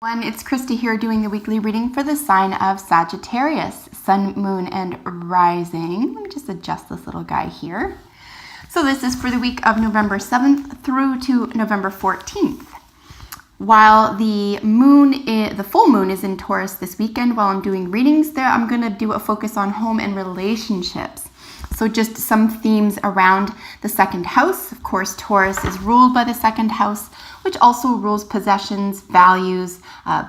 It's Krista here doing the weekly reading for the sign of Sagittarius, Sun, Moon, and Rising. Let me just adjust this little guy here. So this is for the week of November 7th through to November 14th. While the full moon is in Taurus this weekend, while I'm doing readings there, I'm going to do a focus on home and relationships. So just some themes around the second house. Of course, Taurus is ruled by the second house, which also rules possessions, values,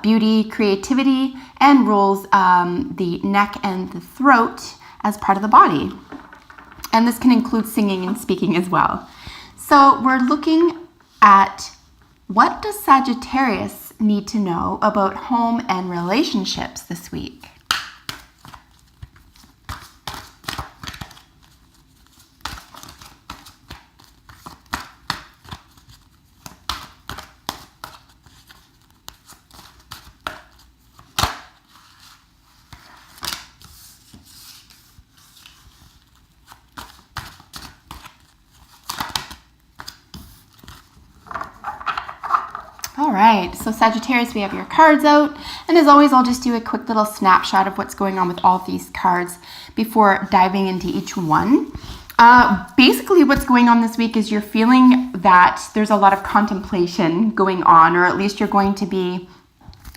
beauty, creativity, and rules the neck and the throat as part of the body. And this can include singing and speaking as well. So we're looking at what does Sagittarius need to know about home and relationships this week? All right, so Sagittarius, we have your cards out. And as always, I'll just do a quick little snapshot of what's going on with all of these cards before diving into each one. Basically, what's going on this week is you're feeling that there's a lot of contemplation going on, or at least you're going to be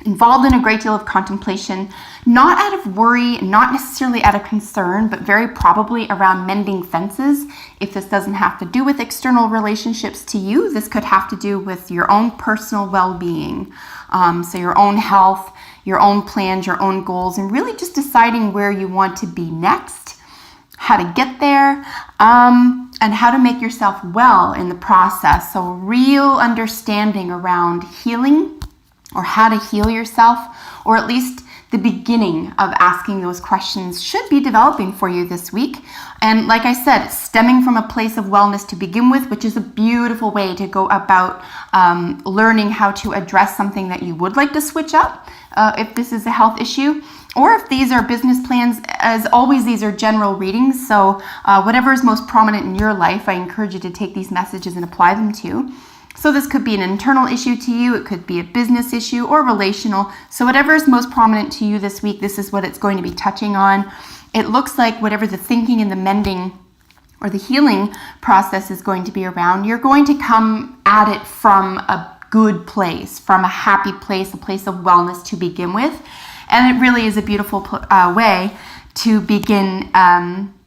involved in a great deal of contemplation, not out of worry, not necessarily out of concern, but very probably around mending fences. If this doesn't have to do with external relationships to you, this could have to do with your own personal well-being. So your own health, your own plans, your own goals, and really just deciding where you want to be next, how to get there, and how to make yourself well in the process. So real understanding around healing, or how to heal yourself, or at least the beginning of asking those questions should be developing for you this week. And like I said, stemming from a place of wellness to begin with, which is a beautiful way to go about learning how to address something that you would like to switch up if this is a health issue. Or if these are business plans. As always, these are general readings, so whatever is most prominent in your life, I encourage you to take these messages and apply them to. So this could be an internal issue to you, it could be a business issue or relational. So whatever is most prominent to you this week, this is what it's going to be touching on. It looks like whatever the thinking and the mending or the healing process is going to be around, you're going to come at it from a good place, from a happy place, a place of wellness to begin with. And it really is a beautiful way to begin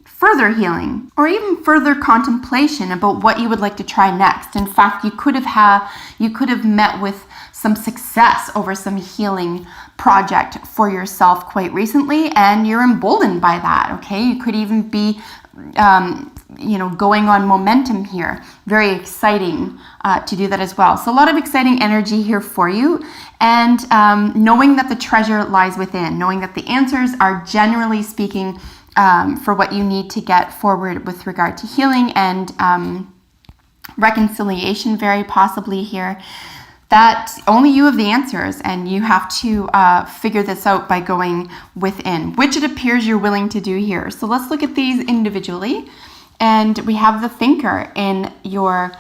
further healing, or even further contemplation about what you would like to try next. In fact, you could have met with some success over some healing project for yourself quite recently, and you're emboldened by that. Okay, you could even be, going on momentum here. Very exciting to do that as well. So a lot of exciting energy here for you, and knowing that the treasure lies within, knowing that the answers are generally speaking for what you need to get forward with regard to healing and reconciliation, very possibly here, that only you have the answers, and you have to figure this out by going within, which it appears you're willing to do here. So let's look at these individually. And we have the thinker in your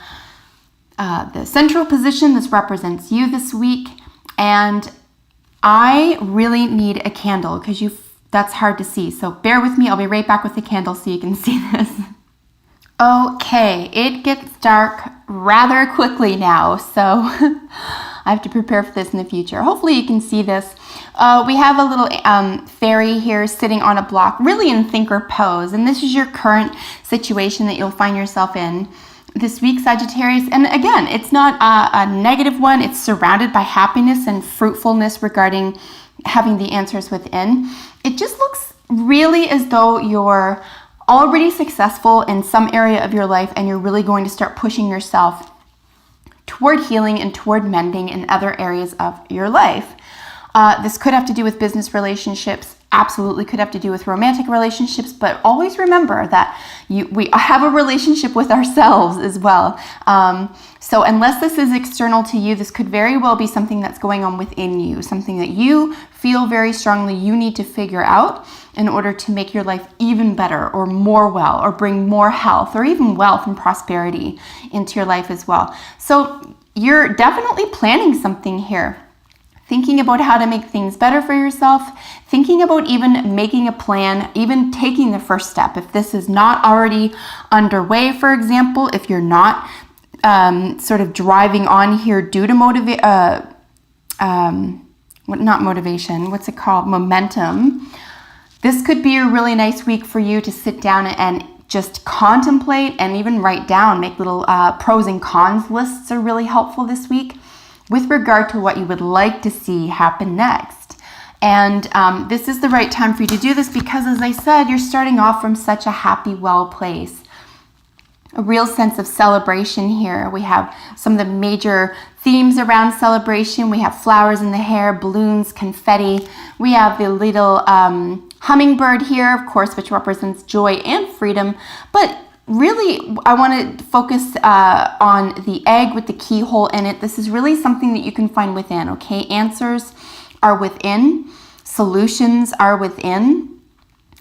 the central position. This represents you this week. And I really need a candle because that's hard to see. So bear with me. I'll be right back with the candle so you can see this. Okay, it gets dark rather quickly now, so I have to prepare for this in the future. Hopefully you can see this. We have a little fairy here sitting on a block, really in thinker pose, and this is your current situation that you'll find yourself in this week, Sagittarius. And again, it's not a negative one. It's surrounded by happiness and fruitfulness regarding having the answers within. It just looks really as though you're already successful in some area of your life, and you're really going to start pushing yourself toward healing and toward mending in other areas of your life. This could have to do with business relationships, absolutely could have to do with romantic relationships, but always remember that we have a relationship with ourselves as well. So unless this is external to you, this could very well be something that's going on within you, something that you feel very strongly you need to figure out in order to make your life even better or more well, or bring more health or even wealth and prosperity into your life as well. So you're definitely planning something here thinking about how to make things better for yourself, thinking about even making a plan, even taking the first step. If this is not already underway, for example, if you're not sort of driving on here due to momentum, this could be a really nice week for you to sit down and just contemplate and even write down, make little pros and cons lists are really helpful this week with regard to what you would like to see happen next. And this is the right time for you to do this because, as I said, you're starting off from such a happy, well place. A real sense of celebration here. We have some of the major themes around celebration. We have flowers in the hair, balloons, confetti. We have the little hummingbird here, of course, which represents joy and freedom. But really, I want to focus on the egg with the keyhole in it. This is really something that you can find within, okay? Answers are within. Solutions are within.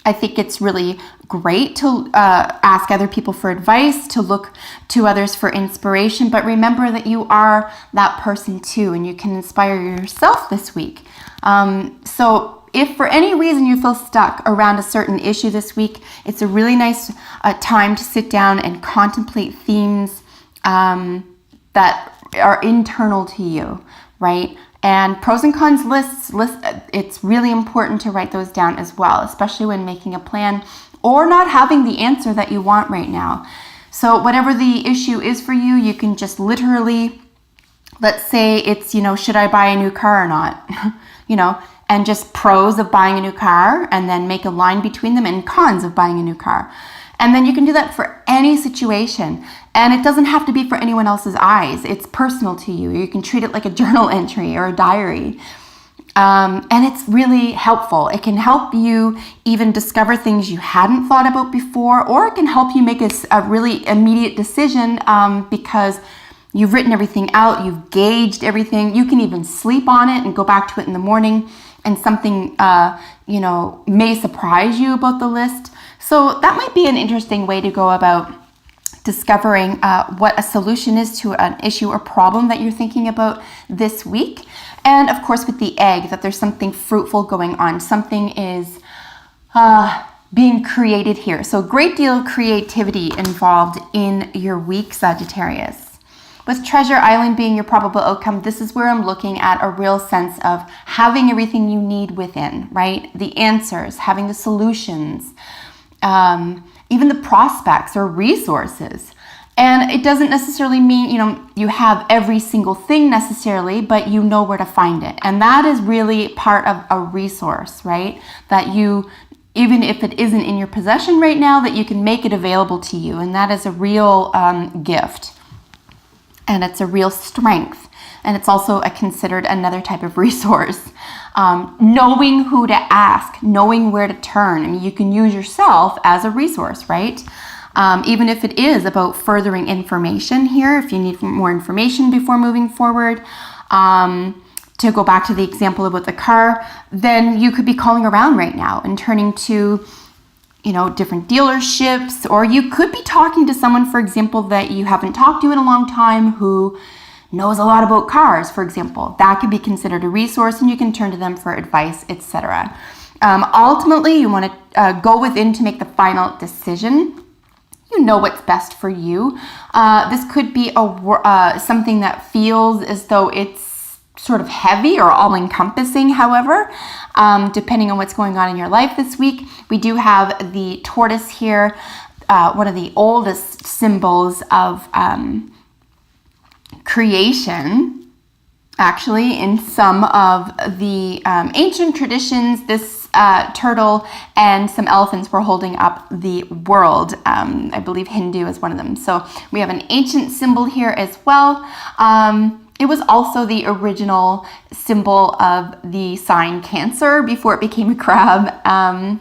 I think it's really great to ask other people for advice, to look to others for inspiration, but remember that you are that person too, and you can inspire yourself this week. So if for any reason you feel stuck around a certain issue this week, it's a really nice time to sit down and contemplate themes that are internal to you, right? And pros and cons lists, it's really important to write those down as well, especially when making a plan or not having the answer that you want right now. So whatever the issue is for you, you can just literally, let's say it's, should I buy a new car or not? And just pros of buying a new car, and then make a line between them, and cons of buying a new car. And then you can do that for any situation. And it doesn't have to be for anyone else's eyes. It's personal to you. You can treat it like a journal entry or a diary. And it's really helpful. It can help you even discover things you hadn't thought about before, or it can help you make a really immediate decision because you've written everything out, you've gauged everything. You can even sleep on it and go back to it in the morning, and something, may surprise you about the list. So that might be an interesting way to go about discovering what a solution is to an issue or problem that you're thinking about this week. And of course with the egg, that there's something fruitful going on. Something is being created here. So a great deal of creativity involved in your week, Sagittarius. With Treasure Island being your probable outcome, this is where I'm looking at a real sense of having everything you need within, right? The answers, having the solutions, even the prospects or resources. And it doesn't necessarily mean, you have every single thing necessarily, but you know where to find it. And that is really part of a resource, right? That you, even if it isn't in your possession right now, that you can make it available to you. And that is a real gift. And it's a real strength. And it's also considered another type of resource. Knowing who to ask, knowing where to turn. I mean, you can use yourself as a resource, right? Even if it is about furthering information here, if you need more information before moving forward. To go back to the example about the car, then you could be calling around right now and turning to different dealerships, or you could be talking to someone, for example, that you haven't talked to in a long time who knows a lot about cars, for example. That could be considered a resource, and you can turn to them for advice, etc. Ultimately, you want to go within to make the final decision. You know what's best for you. This could be something that feels as though it's sort of heavy or all-encompassing, however, depending on what's going on in your life this week. We do have the tortoise here, one of the oldest symbols of creation. Actually, in some of the ancient traditions, this turtle and some elephants were holding up the world. I believe Hindu is one of them. So we have an ancient symbol here as well. It was also the original symbol of the sign Cancer before it became a crab.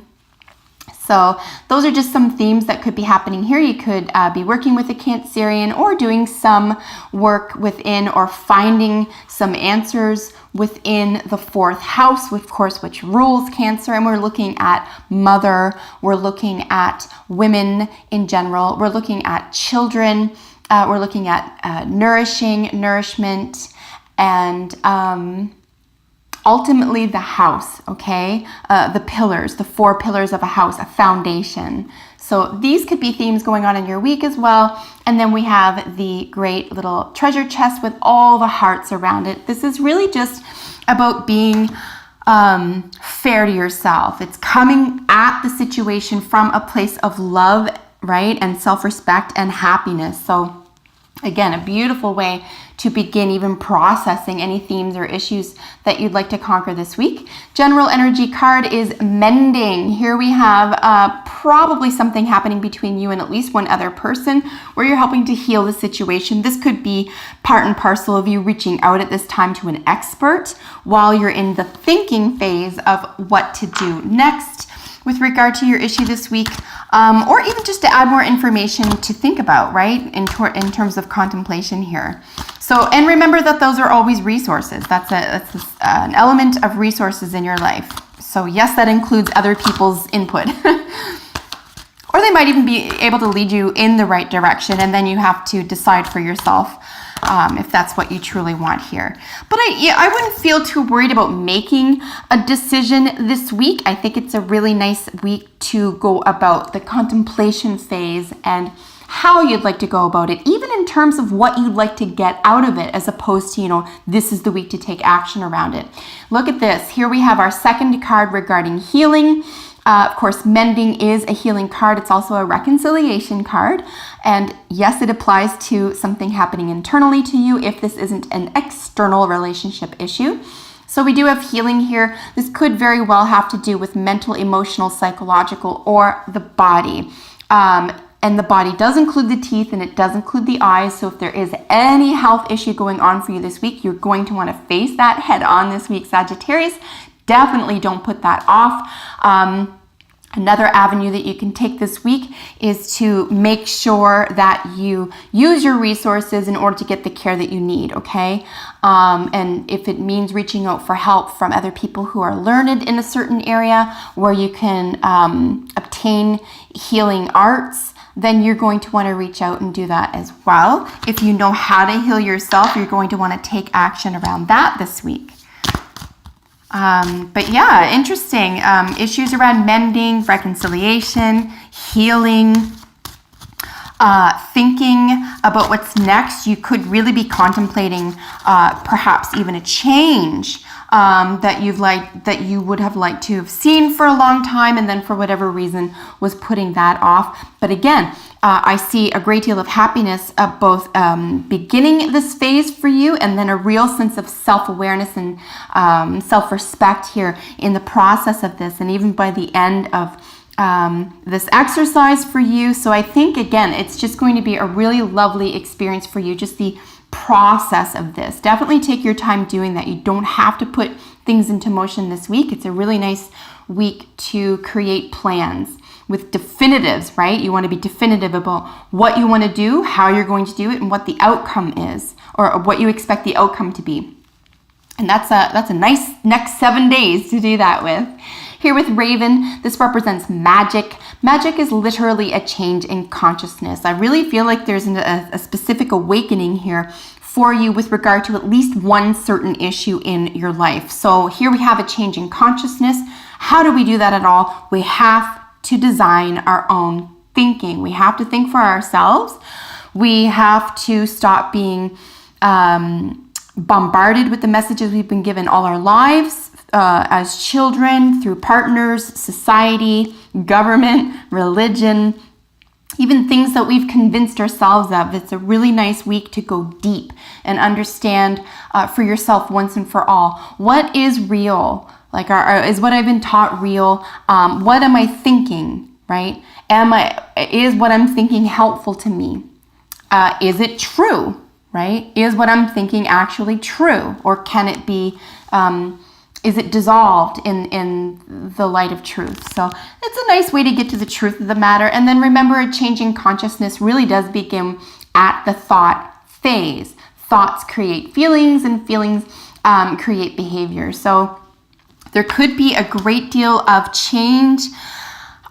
So those are just some themes that could be happening here. You could be working with a Cancerian, or doing some work within, or finding some answers within the fourth house, of course, which rules Cancer. And we're looking at mother, we're looking at women in general, we're looking at children. We're looking at nourishment, and ultimately the house, okay? The pillars, the 4 pillars of a house, a foundation. So these could be themes going on in your week as well. And then we have the great little treasure chest with all the hearts around it. This is really just about being fair to yourself. It's coming at the situation from a place of love, right? And self-respect and happiness. So again, a beautiful way to begin even processing any themes or issues that you'd like to conquer this week. General energy card is mending. Here we have probably something happening between you and at least one other person where you're helping to heal the situation. This could be part and parcel of you reaching out at this time to an expert while you're in the thinking phase of what to do next with regard to your issue this week, or even just to add more information to think about, right, in terms of contemplation here. So, and remember that those are always resources. That's an element of resources in your life. So yes, that includes other people's input. Or they might even be able to lead you in the right direction, and then you have to decide for yourself if that's what you truly want here. But I wouldn't feel too worried about making a decision this week. I think it's a really nice week to go about the contemplation phase and how you'd like to go about it, even in terms of what you'd like to get out of it, as opposed to, this is the week to take action around it. Look at this. Here we have our second card regarding healing. Of course, mending is a healing card. It's also a reconciliation card. And yes, it applies to something happening internally to you if this isn't an external relationship issue. So we do have healing here. This could very well have to do with mental, emotional, psychological, or the body. And the body does include the teeth and it does include the eyes. So if there is any health issue going on for you this week, you're going to want to face that head on this week, Sagittarius. Definitely don't put that off. Another avenue that you can take this week is to make sure that you use your resources in order to get the care that you need, okay? And if it means reaching out for help from other people who are learned in a certain area where you can obtain healing arts, then you're going to want to reach out and do that as well. If you know how to heal yourself, you're going to want to take action around that this week. But yeah, interesting. Issues around mending, reconciliation, healing, thinking about what's next. You could really be contemplating perhaps even a change that you would have liked to have seen for a long time, and then for whatever reason was putting that off. But again, I see a great deal of happiness of both beginning this phase for you, and then a real sense of self-awareness and self-respect here in the process of this, and even by the end of this exercise for you. So I think, again, it's just going to be a really lovely experience for you, just the process of this. Definitely take your time doing that. You don't have to put things into motion this week. It's a really nice week to create plans with definitives, right? You want to be definitive about what you want to do, how you're going to do it, and what the outcome is, or what you expect the outcome to be. And that's a nice next 7 days to do that with. Here with Raven, this represents magic. Magic is literally a change in consciousness. I really feel like there's a specific awakening here for you with regard to at least one certain issue in your life. So here we have a change in consciousness. How do we do that at all? We have to design our own thinking. We have to think for ourselves. We have to stop being bombarded with the messages we've been given all our lives, as children, through partners, society, government, religion, even things that we've convinced ourselves of. It's a really nice week to go deep and understand for yourself once and for all, what is real? Like, is what I've been taught real? What am I thinking, right? Is what I'm thinking helpful to me? Is it true, right? Is what I'm thinking actually true? Or can it be, is it dissolved in the light of truth? So it's a nice way to get to the truth of the matter. And then remember, a changing consciousness really does begin at the thought phase. Thoughts create feelings, and feelings create behavior. So there could be a great deal of change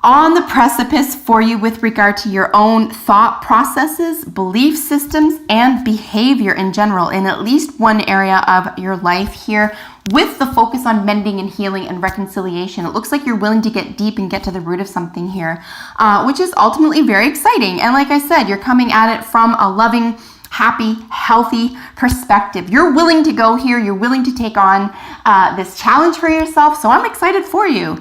on the precipice for you with regard to your own thought processes, belief systems, and behavior in general in at least one area of your life here, with the focus on mending and healing and reconciliation. It looks like you're willing to get deep and get to the root of something here, which is ultimately very exciting. And like I said, you're coming at it from a loving, happy, healthy perspective. You're willing to go here. You're willing to take on this challenge for yourself. So I'm excited for you.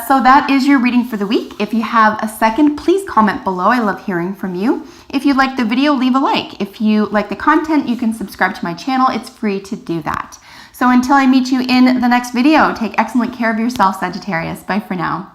So that is your reading for the week. If you have a second, please comment below. I love hearing from you. If you like the video, leave a like. If you like the content, you can subscribe to my channel. It's free to do that. So until I meet you in the next video, take excellent care of yourself, Sagittarius. Bye for now.